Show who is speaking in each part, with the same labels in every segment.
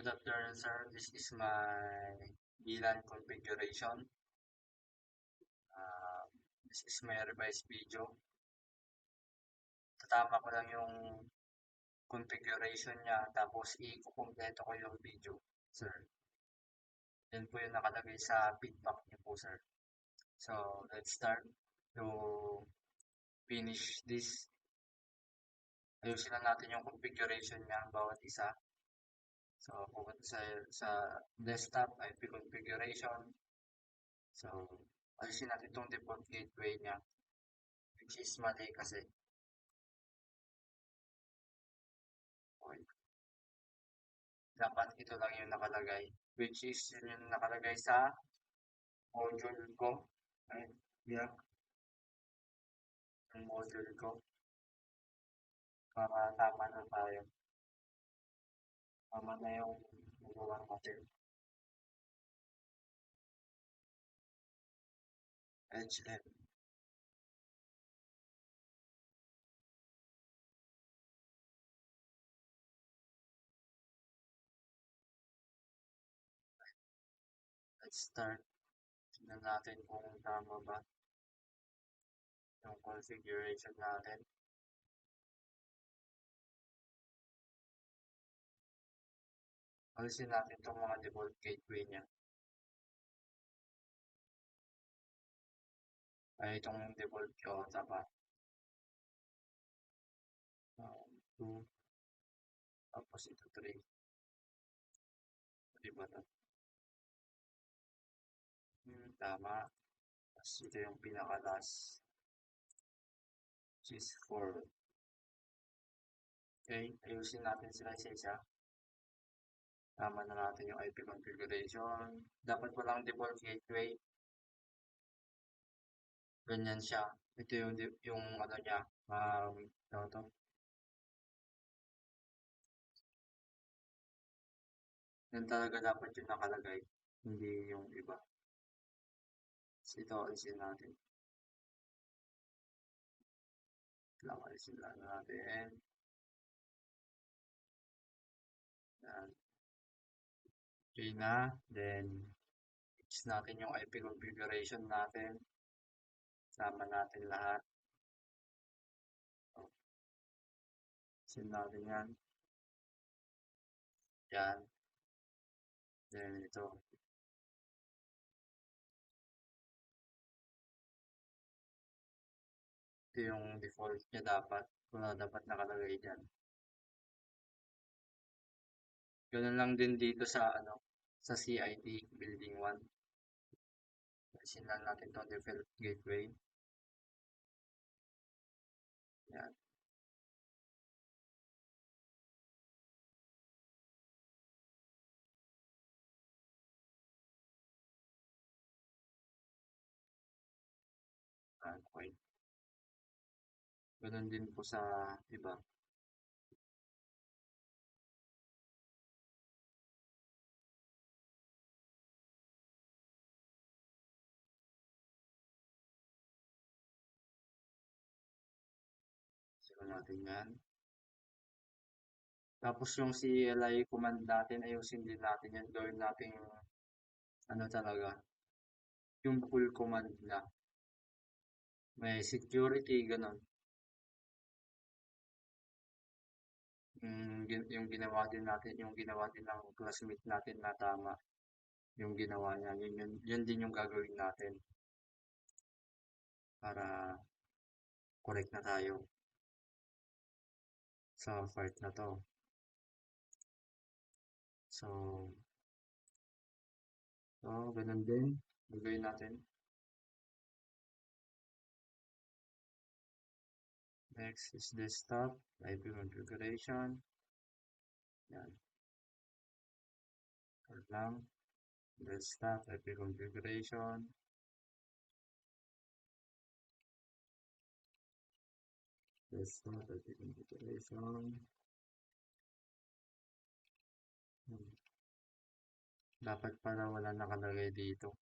Speaker 1: Good afternoon, sir. This is my VLAN configuration. Uh, this is my revised video. Tatama ko lang yung configuration niya tapos i-kumpleto ko yung video, sir. Yan po yung nakalagay sa feedback niyo po, sir. So, let's start to finish this. Ayusin na natin yung configuration niya bawat isa. So, pupunta sa desktop, IP configuration. So, ayusin natin itong default gateway niya, which is mali kasi. Okay. Dapat ito lang yung nakalagay, which is yun yung nakalagay sa module ko. Ay, yeah, yung module ko. Para tama na tayo. Tama na yung nagawa natin. HM. Let's start. Tignan natin kung tama ba yung configuration natin. Alisin natin itong mga default gateway niya. Ay, itong default ko, tama. 2, tapos ito 3. Diba ito? Tama. Tapos ito yung pinaka-last, which is 4. Okay, ayusin natin sila isa-isa. Tama na natin yung IP configuration. Dapat walang default gateway. Ganyan siya. Ito yung ano niya. Ano to? Yan talaga dapat yung nakalagay. Hindi yung iba. So ito, alisin natin. Alisin lang natin. Yan. Okay na. Then, fix natin yung IP configuration natin. Sama natin lahat. So, alisin natin yan. Yan. Then, ito. Ito yung default niya dapat. Wala dapat nakalagay dyan. Ganun lang din dito sa ano, sa CIT Building 1. Alisin lang natin itong default gateway. Yan. Okay. Ganun din po sa iba. Sila natin yan. Tapos yung CLI command natin, ayusin din natin yan. Gawin natin ano talaga, yung full command na. May security, ganun. Yung ginawa din natin, yung ginawa din ng classmate natin na tama. Yung ginawa niya, yun din yung gagawin natin. Para correct na tayo sa part na to. So, ganun din. Gagawin natin. Next is desktop, IP configuration. Yan. Or lang. Desktop, IP configuration. Desktop, IP configuration. Dapat pala wala nakalagay dito.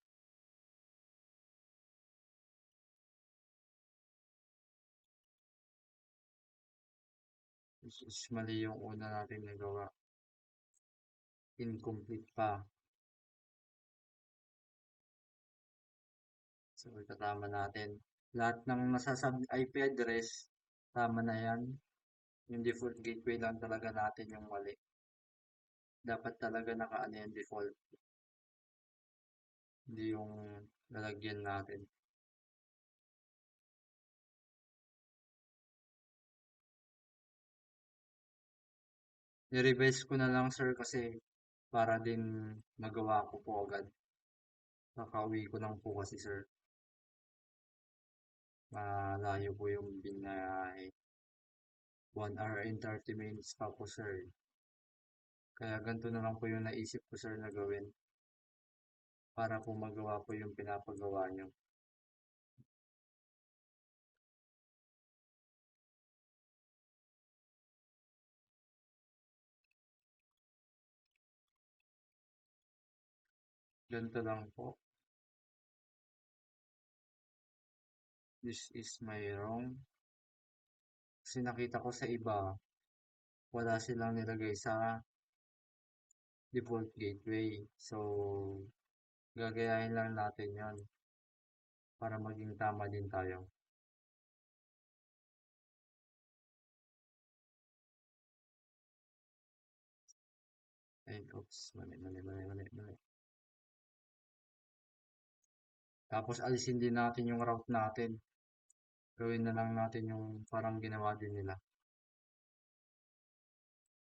Speaker 1: Is mali yung una natin nagawa. incomplete pa. So, itatama natin. Lahat ng nasasabing IP address, tama na yan. Yung default gateway lang talaga natin yung mali. Dapat talaga naka-ano yung default. Hindi yung lalagyan natin. I-revise ko na lang sir kasi para din magawa ko po agad. Kakauwi ko lang po kasi sir. Malayo po yung binahe. 1 hour and 30 minutes pa po sir. Kaya ganito na lang po yung naisip ko sir na gawin. Para po magawa po yung pinapagawa nyo. Ganito lang po. This is my wrong. Kasi nakita ko sa iba, wala silang nilagay sa default gateway. So, gagayahin lang natin yon para maging tama din tayo. Ay, oops, mali, mali, mali, mali, mali. Tapos alisin din natin yung route natin. Gawin na lang natin yung parang ginawa din nila.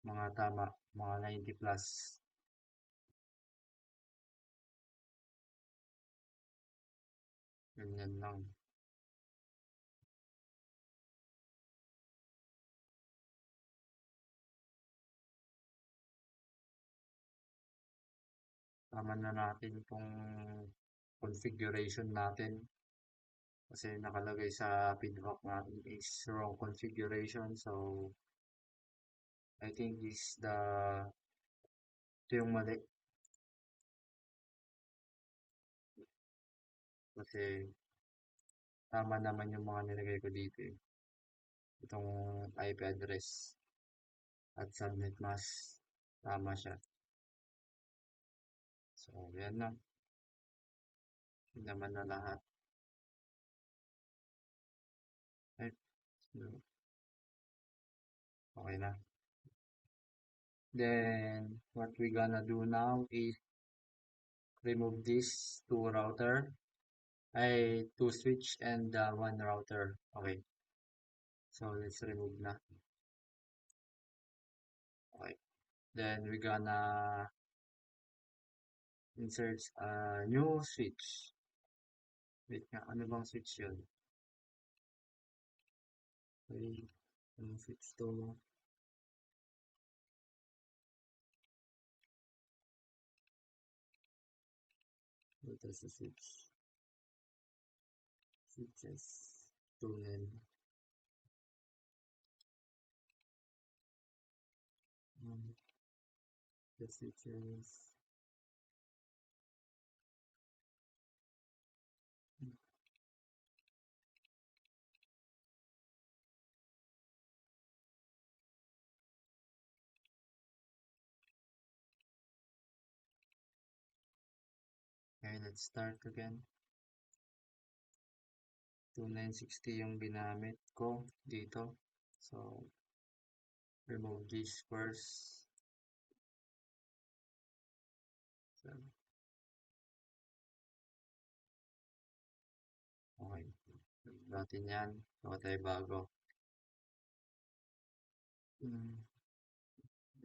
Speaker 1: Mga tama, mga 90 plus. Ganyan lang. Tama na natin itong configuration natin. Kasi nakalagay sa feedback natin is wrong configuration. So, I think ito yung mali. Kasi tama naman yung mga nilagay ko dito eh. Itong IP address at subnet mask. Tama siya. So, yan lang. Yun naman na lahat. Ay, so, okay na. Then, what we gonna do now is remove this two router. Ay, two switch and one router. Okay. So, let's remove na. Okay. Then, we gonna insert a new switch. Wait nga, ano bang switch yun? Okay. Anong switch to? What is the switch? Switches. Tunnel. Um, the switches. Okay, let's start again. 2960 yung ginamit ko dito. So, remove this first. So, okay. Natin yan. Baka tayo bago.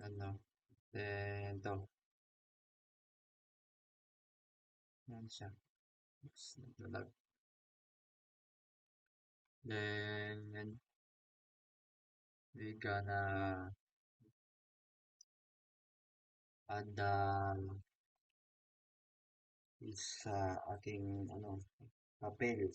Speaker 1: Ano. Then, to. Yan siya. Oops, naglalag. Then, we gonna add sa ating ano, papel.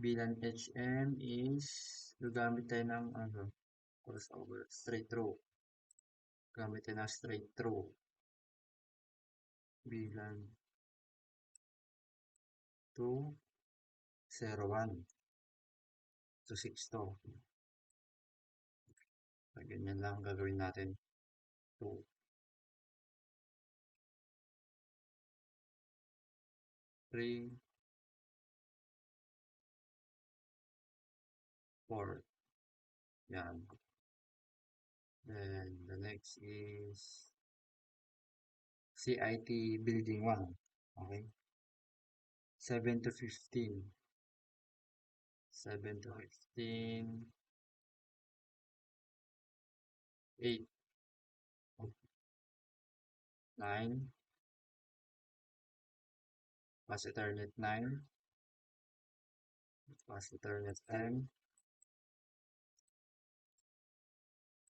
Speaker 1: Bilang HM is gagamit tayo ng ano, crossover, straight through. Gamit tayo ng straight through. Bilang 201 to 6 to. Ganyan lang gagawin natin. 2, 3, 4. Yan. Then the next is CIT Building 1. Okay. 7 to 15. 7 to 15. 8, 9. Pass Ethernet 9. Pass Ethernet 10.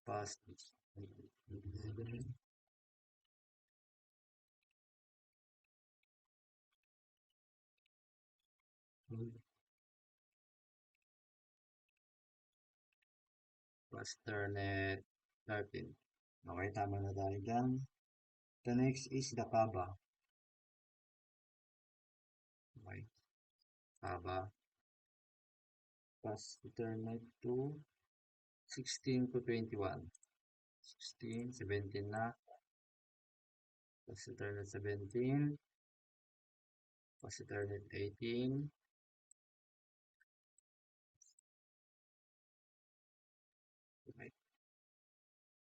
Speaker 1: Pass Pass Ethernet 13. Okay, tama na tayo dyan. The next is the Kaba. Okay, Kaba. Pass Ethernet to 16 to 21. 16, 17 na. Pass Ethernet 17. Pass Ethernet 18. Okay.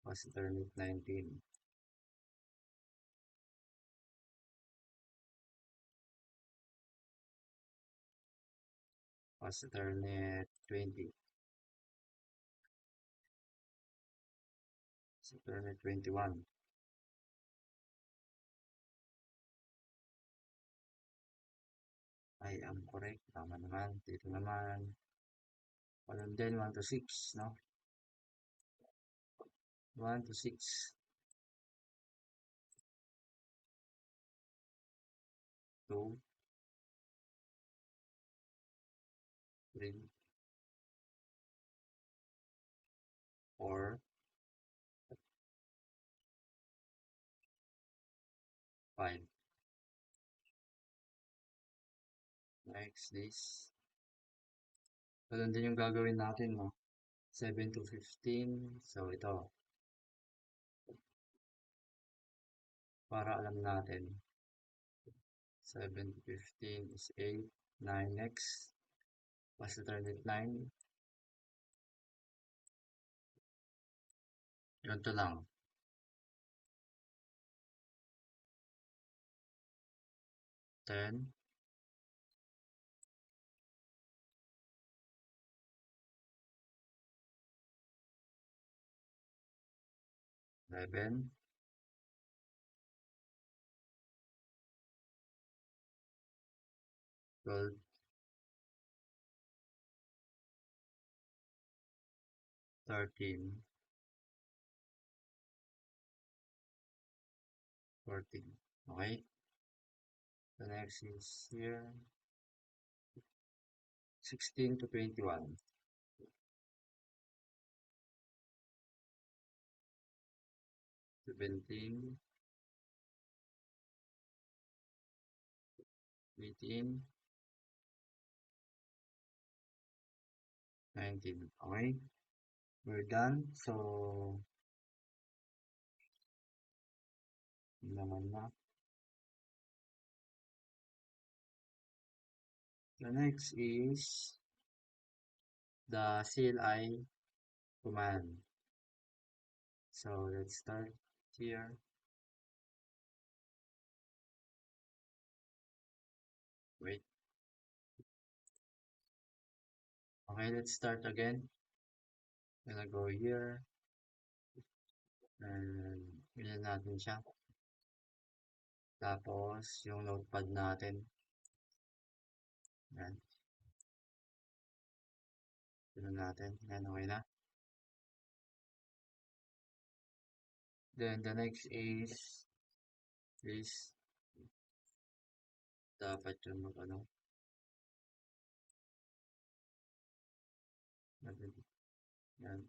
Speaker 1: Pass Ethernet 19. Pass Ethernet 20. Pass Ethernet 21. I am correct. Tama naman. Dito naman. Walang din 1 to 6, no? 1 to 6. 2, 3, 4, 5. Next is, ganun din yung gagawin natin, no? 7 to 15. So, ito. Para alam natin. 7 to 15 is 8. 9 next. Pass Ethernet 9. Ganito lang. 10. 11. 12. 13. 14. Okay? The next is here. 16 to 21. 17. 18. 19. Okay? We're done. So, yun naman na. The next is the CLI command. So, let's start here. Wait. Okay, let's start again. Gonna go here. And bilhin natin siya. Tapos, yung notepad natin. Yan. Bilhin natin. Yan, okay na. Then, the next is dapat yung ano. Yan.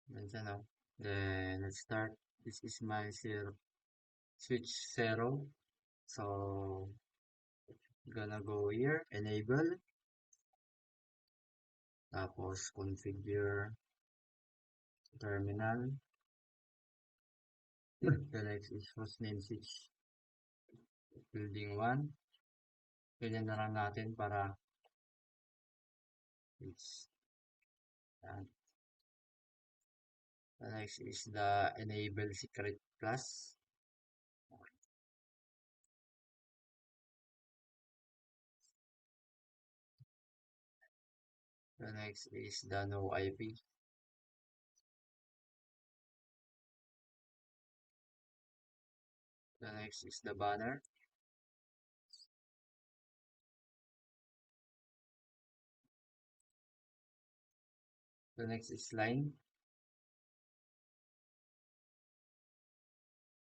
Speaker 1: Yan siya, no? Then, let's start. This is my switch 0. So, gonna go here, enable. Tapos, configure. terminal. The next is hostname switch building 1. Ganyan na lang natin para it's yan. The next is the enable secret class. The next is the no IP. The next is the banner. The next is line.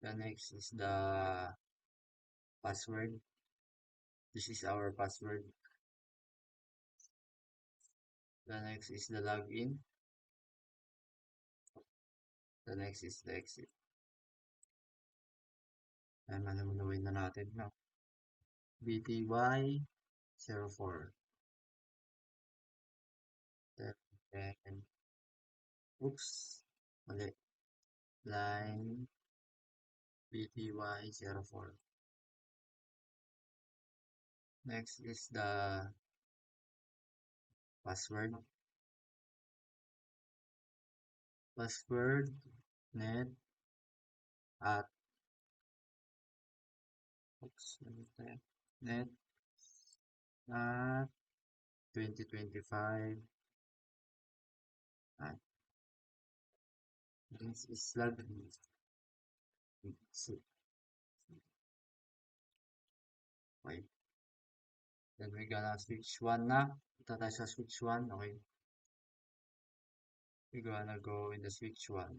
Speaker 1: The next is the password. This is our password. The next is the login. The next is the exit. Ayan, manunuin na natin, no? BTY04. Then, oops, mali. Line BTY04. Next is the password. Password net at oops, net at 2025 at this is login. Okay. Then we're gonna switch 1 na. Ito tayo sa switch 1. Okay. We're gonna go in the switch 1.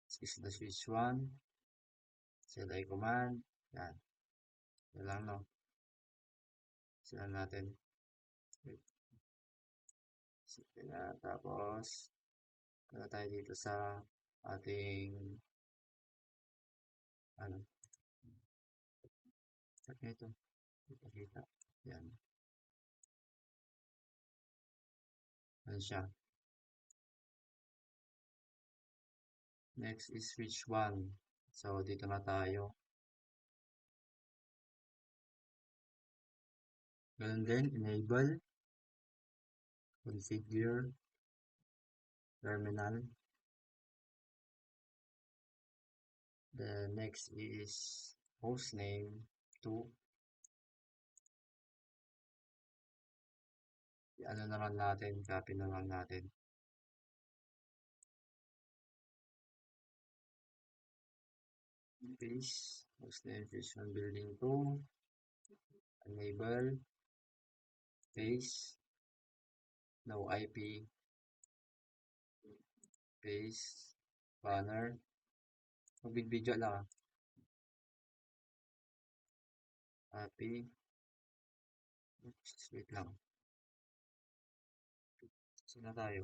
Speaker 1: This is the switch 1. Set I command. Yan. Yan lang, no? Sila natin. Sige na. Tapos, kaya tayo dito sa ating ano. Check nito. Ipakita. Yan. Yan siya. Next is switch 1. So, dito na tayo. Ganun din. Enable. Configure. Terminal. The next is hostname 2. Ano na lang natin. Copy na lang natin. Paste. Hostname Vision Building 2. Enable. Paste. No IP. Paste. Banner. Mag-video lang. Copy. Oops, wait lang. Saan na tayo?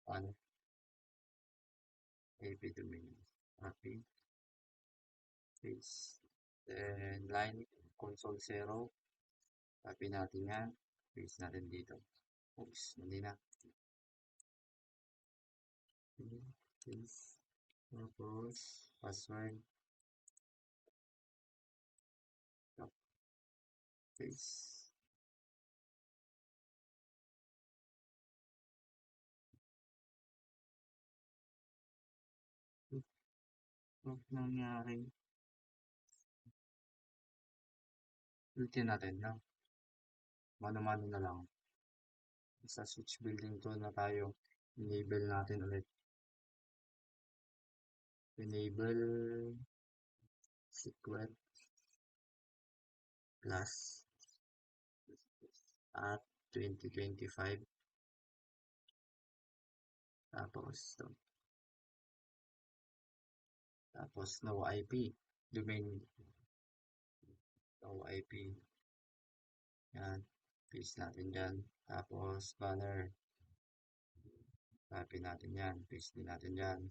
Speaker 1: Ano? AP domain. Copy. Paste. Then line console 0. Copy natin yan. Paste natin dito. Oops, hindi na. Paste. Tapos, password. Paste. Ano nangyari? Ulitin natin, no? Mano-mano na lang. Sa switch building tool na tayo. Enable natin ulit. Enable secret class at 2025. Tapos, to. Tapos, no IP. Domain. No IP. Yan. Paste natin dyan. Tapos, banner. Copy natin yan. Paste din natin dyan.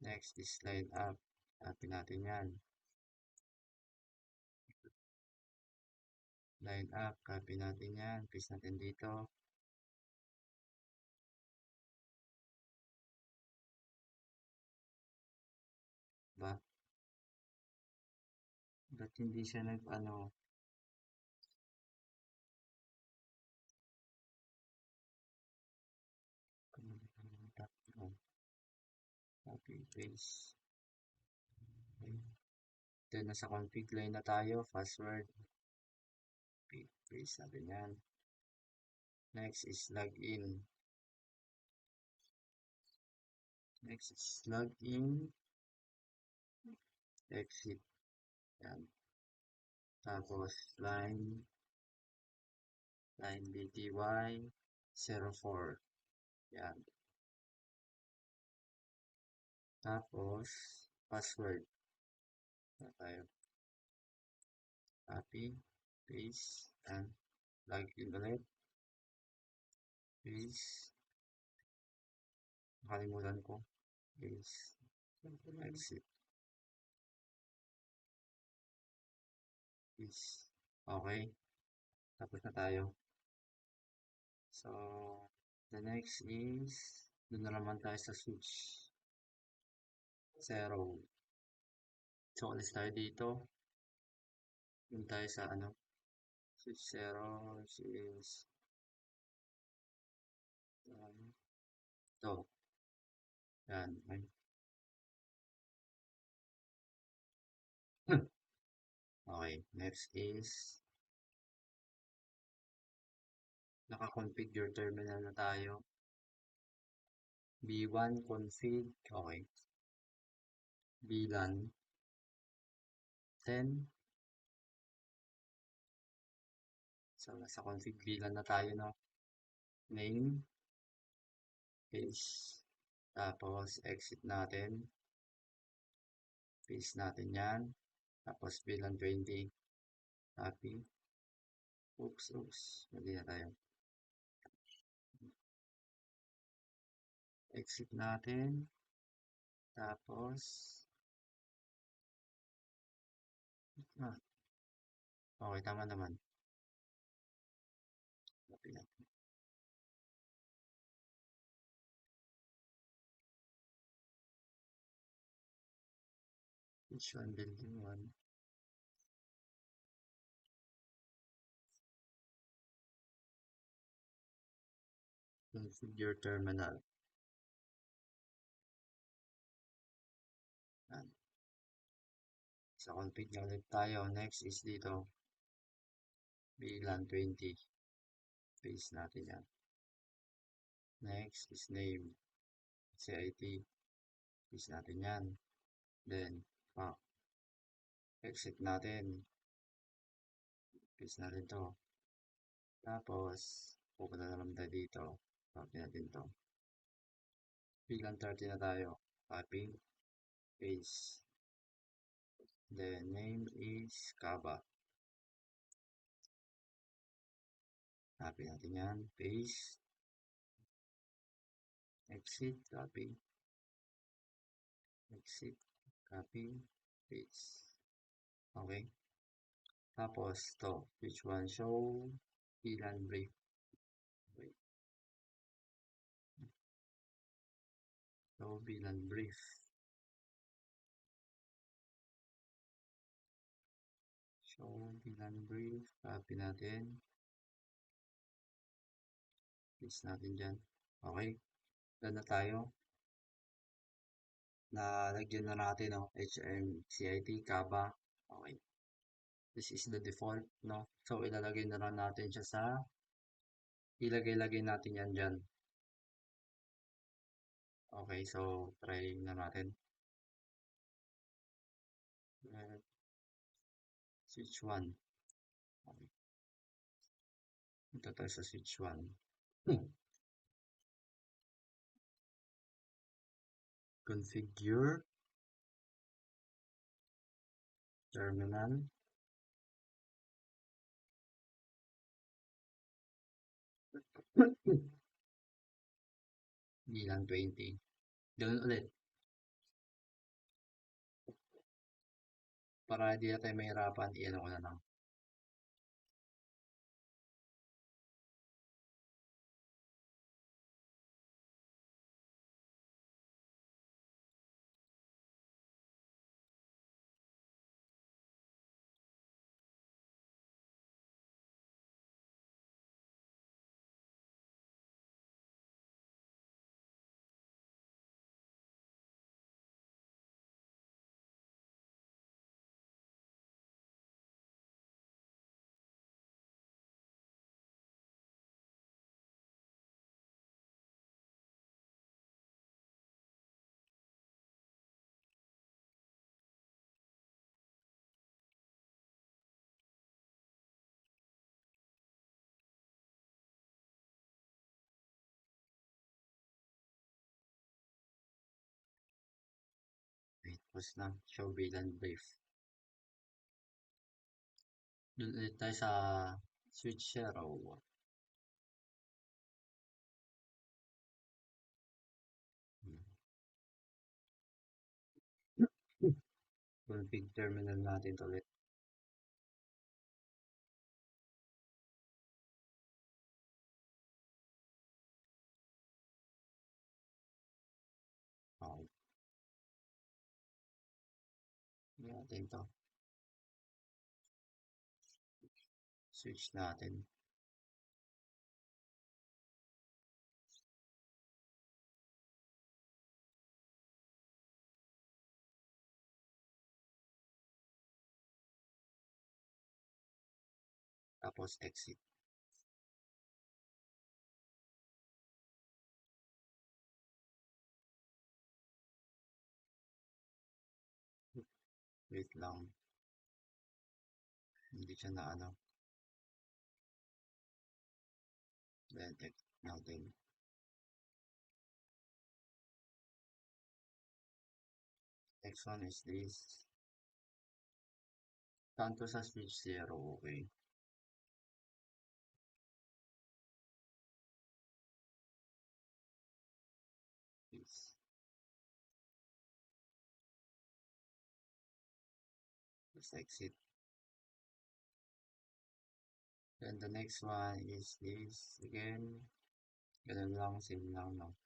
Speaker 1: Next is line up. Copy natin yan. line up, copy natin yan, paste natin dito, ba? Ba't hindi siya nag-ano, copy, paste, okay. Then, nasa config line na tayo, password, paste natin yan. Next is login. Next is login, exit, yan. Tapos, line bty 04, yan. Tapos, password, na tayo, copy, paste, and login ulit, paste, nakalimutan ko, paste, exit, paste, okay, tapos na tayo. So, the next is, doon na naman tayo sa switch 0. So, alis tayo dito, doon tayo sa ano, switch 0, which is, ito, yan, okay. Okay, next is, naka-configure terminal na tayo. B1 config, okay. VLAN 10. So, nasa config VLAN na tayo, no? Name, paste, tapos exit natin, paste natin yan, tapos VLAN 20, copy, oops, mali na tayo. Exit natin, tapos, okay, tama naman. Copy natin. Which one, building 1? Configure terminal. Yan. So, config na ulit tayo. Next is dito. VLAN 20. Paste natin yan. Next is name. CIT. Paste natin yan. Then, exit natin. Paste natin to. Tapos, pupunta na naman tayo dito. Copy natin to. VLAN 30 na tayo. Copy. Paste. The name is Kaba. Copy natin yan. Paste. Exit. Copy. Exit. Copy. Paste. Okay. Tapos, to. Which one? Show VLAN brief. Wait. Show VLAN brief. Show VLAN brief. Copy natin. Paste natin dyan. Okay. Done na tayo. Nalagyan na natin, no? HMCIT, Kaba. Okay. This is the default, no? So, ilalagay na lang natin siya sa, ilagay-lagay natin yan dyan. Okay, so, try na natin. Switch 1. Okay. Ito tayo sa switch 1. Configure terminal. VLAN 20. Ganun ulit. Para hindi na tayo mahirapan, i-ano ko na lang. tapos na. Show VLAN brief. Doon ulit tayo sa switch 0. Config terminal natin to ulit. Okay. Natin to. Switch natin. Tapos exit. Wait lang. Hindi siya na ano. Then exit natin. Next one is this. Tanto sa switch 0, okay. This. Just exit. Then the next one is this again. Ganun lang, same lang, no?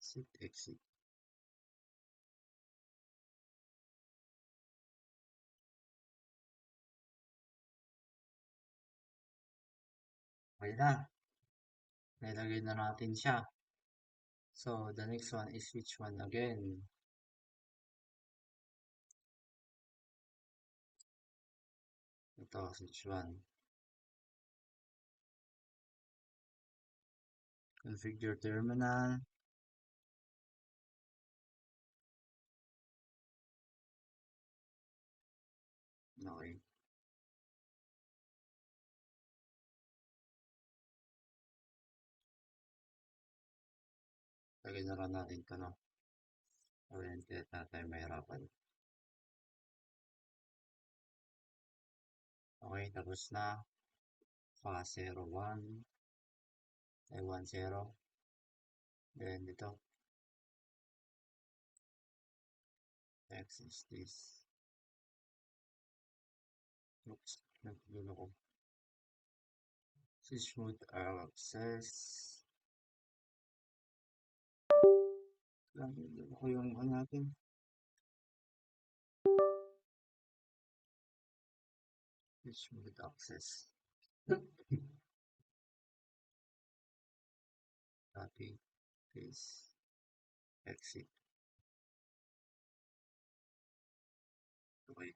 Speaker 1: Exit, exit. Okay na. Nilagay na natin siya. So, the next one is switch 1 again. Ito, switch 1. Configure terminal. Okay. Lagay na lang natin ito, no? Oriented na tayo mahirapan. Okay, tapos na. Fast 0, 1. Ay, 1, 0. Then, dito. Next is this. Oops, nagdulo ko. Switch mode access. Nagdulo ko yung ano natin. Switch mode access. Copy, paste, exit. Okay.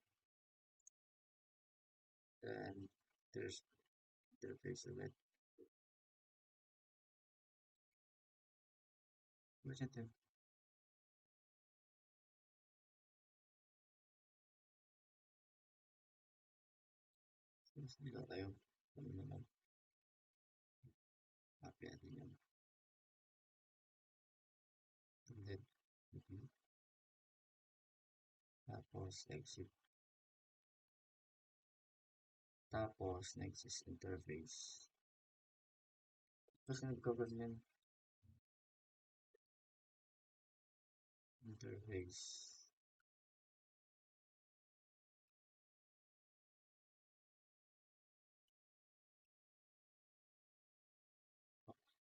Speaker 1: Then, there's interface ulit. What's it? Mas dito tayo. Ano naman? Copy natin yun. And then, tapos exit. Tapos, next is interface. Tapos nagkaganyan. Interface.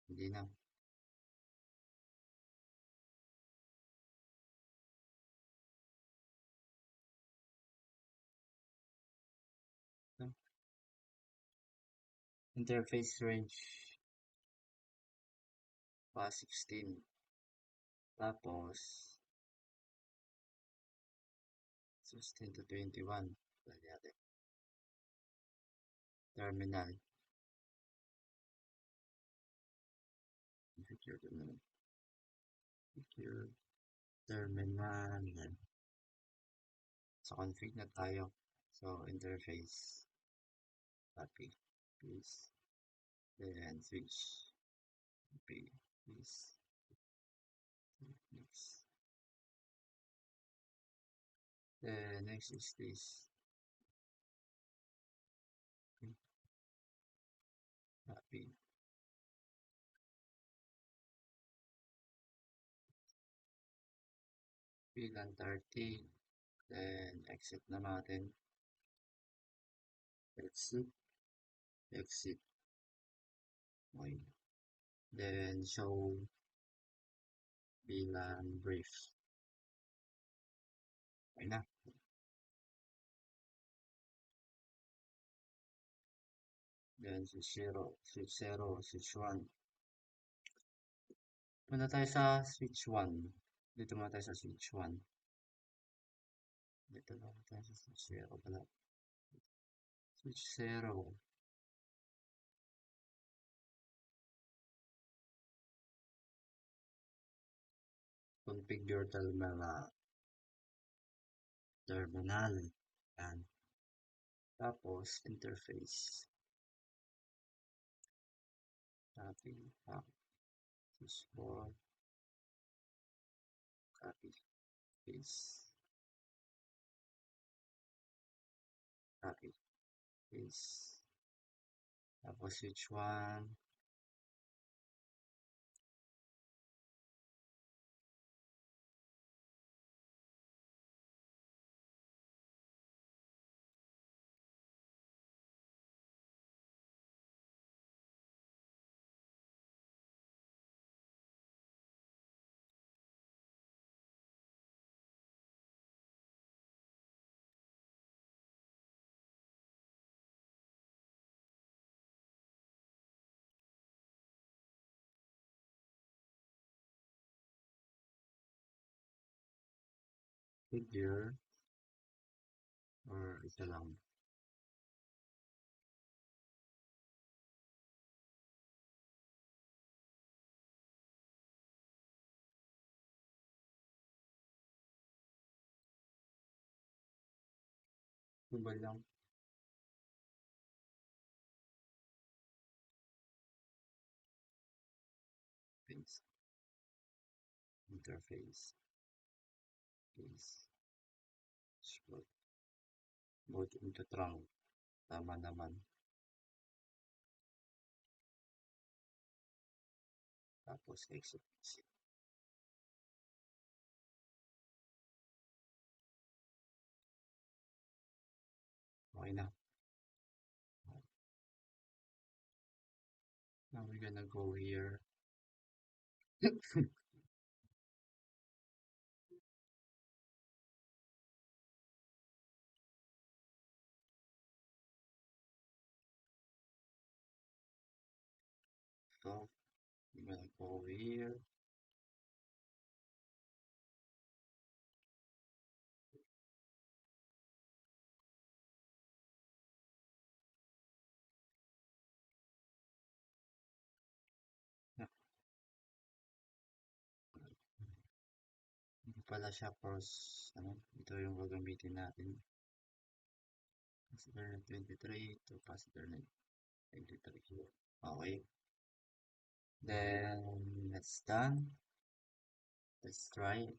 Speaker 1: Hindi na. Interface range pa 16. Tapos 16 to 21. Pwede natin. Terminal. Configure terminal. Secure terminal. Yan. Sa config na tayo. So, interface. Copy. Paste. Then, switch. Copy. Paste. Next. Then, next is this. Copy. VLAN 30. Then, exit na natin. Exit. Exit. Okay. Then, show VLAN brief. Okay na. Then, switch 0, switch 0, switch 1. Punta tayo sa switch 1. Dito muna tayo sa switch 1. Dito lang tayo sa switch 0 pala. Switch 0. Configure terminal. Terminal. Yan. Tapos, interface. Copy. Switch 4. Copy. Paste. Copy. Paste. Tapos, switch 1. Figure. Or isa lang. Iba lang. Paste. Interface. Paste. Switch. Boot into trunk. Tama naman. Tapos, exit. Okay na. Now we're gonna go here. So, we're gonna go here. Na, hindi pala siya cross. Ano? Ito yung gagamitin natin. Capacitor na 23 to capacitor na 23. Okay. Then, that's done. Let's try it.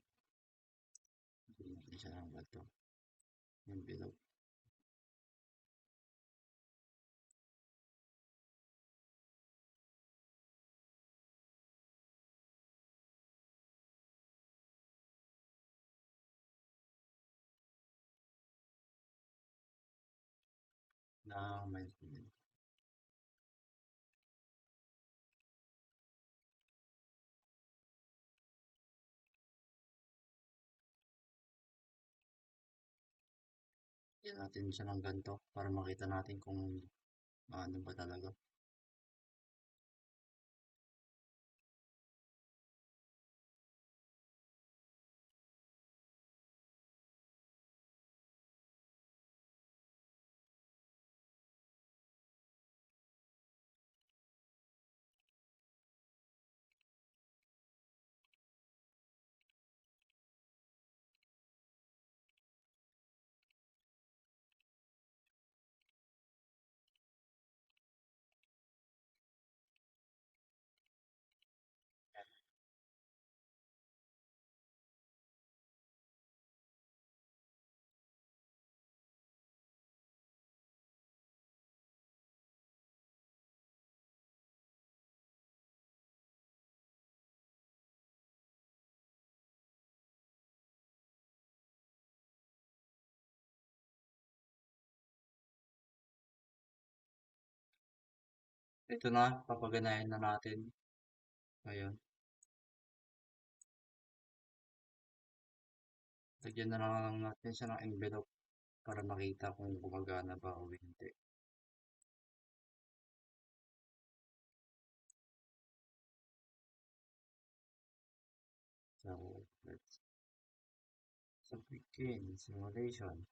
Speaker 1: Hindi natin siya ng bato. Yung below. Now, may yan natin siya ng ganito para makita natin kung ano ba talaga. Ito na, papaganahin na natin. Ngayon, lagyan na lang natin siya ng envelope para makita kung gumagana ba o hindi. So, let's begin simulation.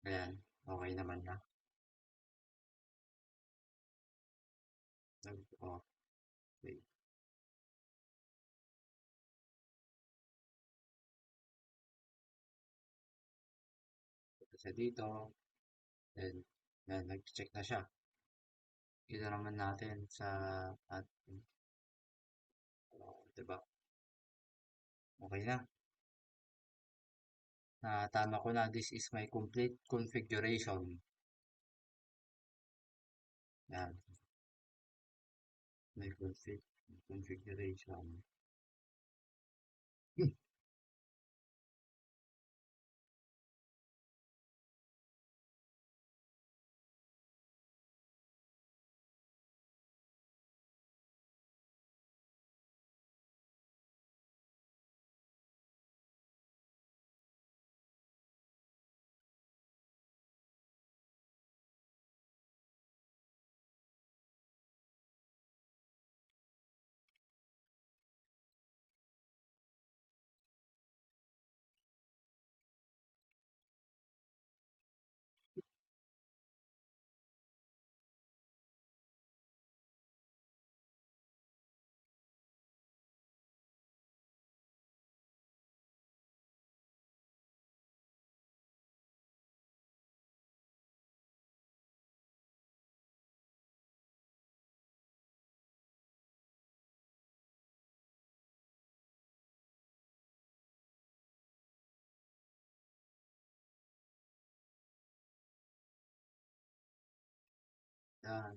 Speaker 1: Ayan, okay naman na. Oh, okay. Punta siya dito. Then, yan, nag-check na siya. Kita naman natin sa at diba? Okay na. Tama ko na, this is my complete configuration. Yan, my configuration. Yan,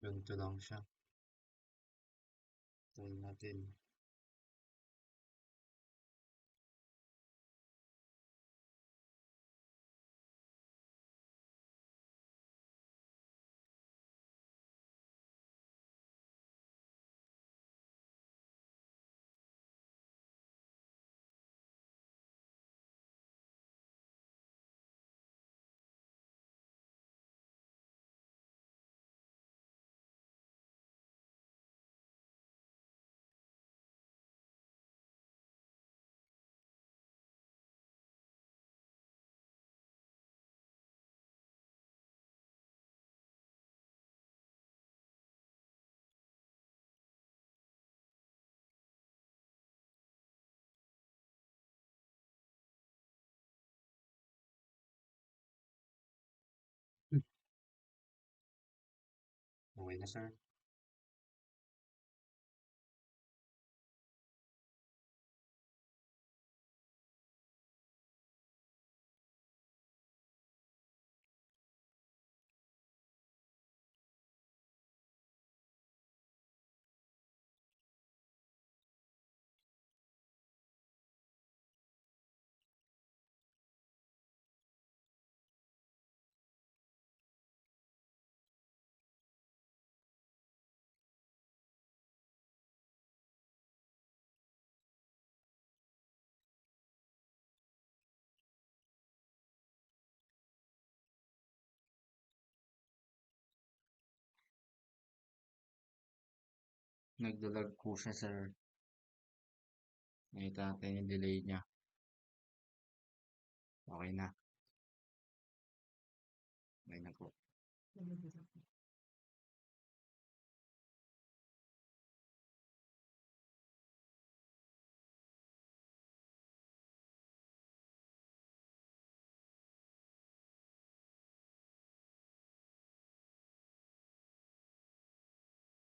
Speaker 1: ganito lang siya. Try natin. Okay na, sir. Nagdalag po siya, sir. Nakita natin yung delay niya. Okay na. Okay na po.